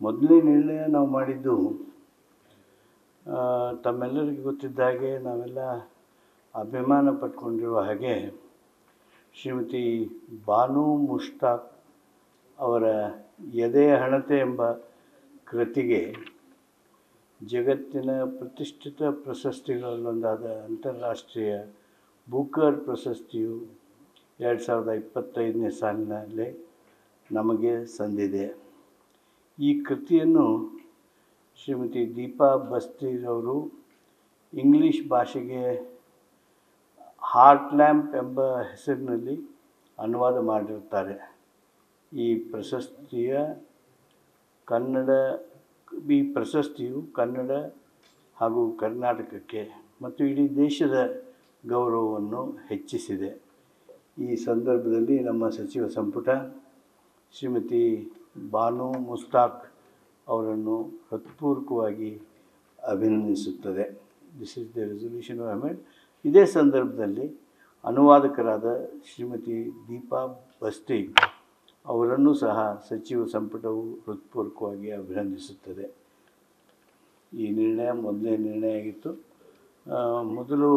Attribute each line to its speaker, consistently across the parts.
Speaker 1: ಮೊದಲನೇ ನಿರ್ಣಯ ನಾವು ಮಾಡಿದ್ದು ತಮ್ಮೆಲ್ಲರಿಗೂ ಗೊತ್ತಿದ್ದ ಹಾಗೆ ನಾವೆಲ್ಲ ಅಭಿಮಾನ ಪಟ್ಕೊಂಡಿರುವ ಹಾಗೆ ಶ್ರೀಮತಿ ಬಾನು ಮುಷ್ತಾಕ್ ಅವರ ಎದೆಯ ಹಣತೆ ಎಂಬ ಕೃತಿಗೆ ಜಗತ್ತಿನ ಪ್ರತಿಷ್ಠಿತ ಪ್ರಶಸ್ತಿಗಳಲ್ಲೊಂದಾದ ಅಂತಾರಾಷ್ಟ್ರೀಯ ಬೂಕರ್ ಪ್ರಶಸ್ತಿಯು 2025ನೇ ಸಾಲಿನಲ್ಲೇ ನಮಗೆ ಸಂದಿದೆ. ಈ ಕೃತಿಯನ್ನು ಶ್ರೀಮತಿ ದೀಪಾ ಬಸ್ತಿರವರು ಇಂಗ್ಲೀಷ್ ಭಾಷೆಗೆ ಹಾರ್ಟ್ ಲ್ಯಾಂಪ್ ಎಂಬ ಹೆಸರಿನಲ್ಲಿ ಅನುವಾದ ಮಾಡಿರುತ್ತಾರೆ. ಈ ಪ್ರಶಸ್ತಿಯು ಕನ್ನಡ ಹಾಗೂ ಕರ್ನಾಟಕಕ್ಕೆ ಮತ್ತು ಇಡೀ ದೇಶದ ಗೌರವವನ್ನು ಹೆಚ್ಚಿಸಿದೆ. ಈ ಸಂದರ್ಭದಲ್ಲಿ ನಮ್ಮ ಸಚಿವ ಸಂಪುಟ ಶ್ರೀಮತಿ ಬಾನು ಮುಸ್ತಾಕ್ ಅವರನ್ನು ಹೃತ್ಪೂರ್ವಕವಾಗಿ ಅಭಿನಂದಿಸುತ್ತದೆ. This is the resolution I made. ಇದೇ ಸಂದರ್ಭದಲ್ಲಿ ಅನುವಾದಕರಾದ ಶ್ರೀಮತಿ ದೀಪಾ ಬಸ್ತಿ ಅವರನ್ನು ಸಹ ಸಚಿವ ಸಂಪುಟವು ಹೃತ್ಪೂರ್ವಕವಾಗಿ ಅಭಿನಂದಿಸುತ್ತದೆ. ಈ ನಿರ್ಣಯ ಮೊದಲನೇ ನಿರ್ಣಯ ಆಗಿತ್ತು. ಮೊದಲು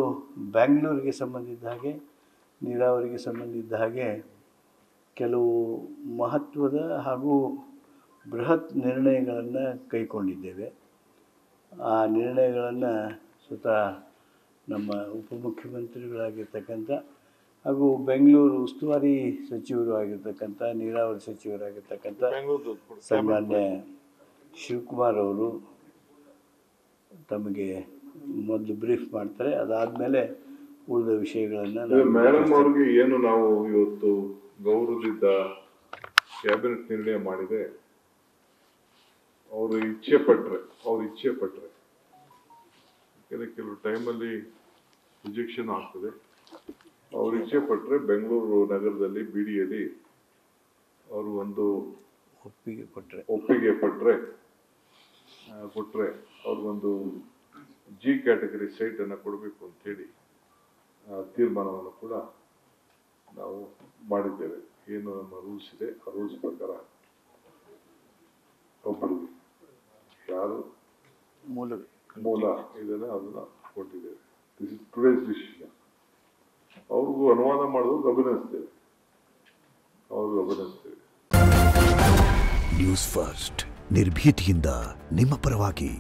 Speaker 1: ಬ್ಯಾಂಗ್ಳೂರಿಗೆ ಸಂಬಂಧಿಸಿದ ಹಾಗೆ, ನೀರಾವರಿಗೆ ಸಂಬಂಧಿಸಿದ ಹಾಗೆ ಕೆಲವು ಮಹತ್ವದ ಹಾಗೂ ಬೃಹತ್ ನಿರ್ಣಯಗಳನ್ನು ಕೈಗೊಂಡಿದ್ದೇವೆ. ಆ ನಿರ್ಣಯಗಳನ್ನು ಸ್ವತಃ ನಮ್ಮ ಉಪಮುಖ್ಯಮಂತ್ರಿಗಳಾಗಿರ್ತಕ್ಕಂಥ ಹಾಗೂ ಬೆಂಗಳೂರು ಉಸ್ತುವಾರಿ ಸಚಿವರು ಆಗಿರ್ತಕ್ಕಂಥ, ನೀರಾವರಿ ಸಚಿವರಾಗಿರ್ತಕ್ಕಂಥ ಸನ್ಮಾನ್ಯ ಶಿವಕುಮಾರ್ ಅವರು ತಮಗೆ ಮೊದಲು ಬ್ರೀಫ್ ಮಾಡ್ತಾರೆ. ಅದಾದಮೇಲೆ ಉಳಿದ ವಿಷಯಗಳನ್ನು
Speaker 2: ಮೇಡಮ್ ಅವ್ರಿಗೆ ಏನು ನಾವು ಇವತ್ತು ಗೌರವದಿಂದ ಕ್ಯಾಬಿನೆಟ್ ನಿರ್ಣಯ ಮಾಡಿದೆ, ಅವರು ಇಚ್ಛೆ ಪಟ್ಟರೆ ಕೆಲವು ಟೈಮಲ್ಲಿ ರಿಜೆಕ್ಷನ್ ಆಗ್ತದೆ. ಅವ್ರು ಇಚ್ಛೆ ಪಟ್ಟರೆ ಬೆಂಗಳೂರು ನಗರದಲ್ಲಿ ಬಿಡಿಯಲ್ಲಿ ಅವರು ಒಂದು ಒಪ್ಪಿಗೆ ಪಟ್ಟರೆ ಅವ್ರಿಗೊಂದು ಜಿ ಕ್ಯಾಟಗರಿ ಸೈಟನ್ನು ಕೊಡಬೇಕು ಅಂತೇಳಿ ತೀರ್ಮಾನವನ್ನು ಕೂಡ ನಾವು ಮಾಡಿದ್ದೇವೆ. ಏನು ನಮ್ಮ ರೂಲ್ಸ್ ಇದೆ ಆ ರೂಲ್ಸ್ ಪ್ರಕಾರ ಒಬ್ಬರಿಗೆ ಯಾರು ಮೂಲ ಇದನ್ನು ಅದನ್ನು ಕೊಟ್ಟಿದ್ದೇವೆ. This is today's decision. ಅವ್ರಿಗೂ ಅನುವಾದ ಮಾಡೋದು ಅಭಿನಂದಿಸ್ತೇವೆ.
Speaker 3: ನ್ಯೂಸ್ ಫಸ್ಟ್ ನಿರ್ಭೀತಿಯಿಂದ ನಿಮ್ಮ ಪರವಾಗಿ.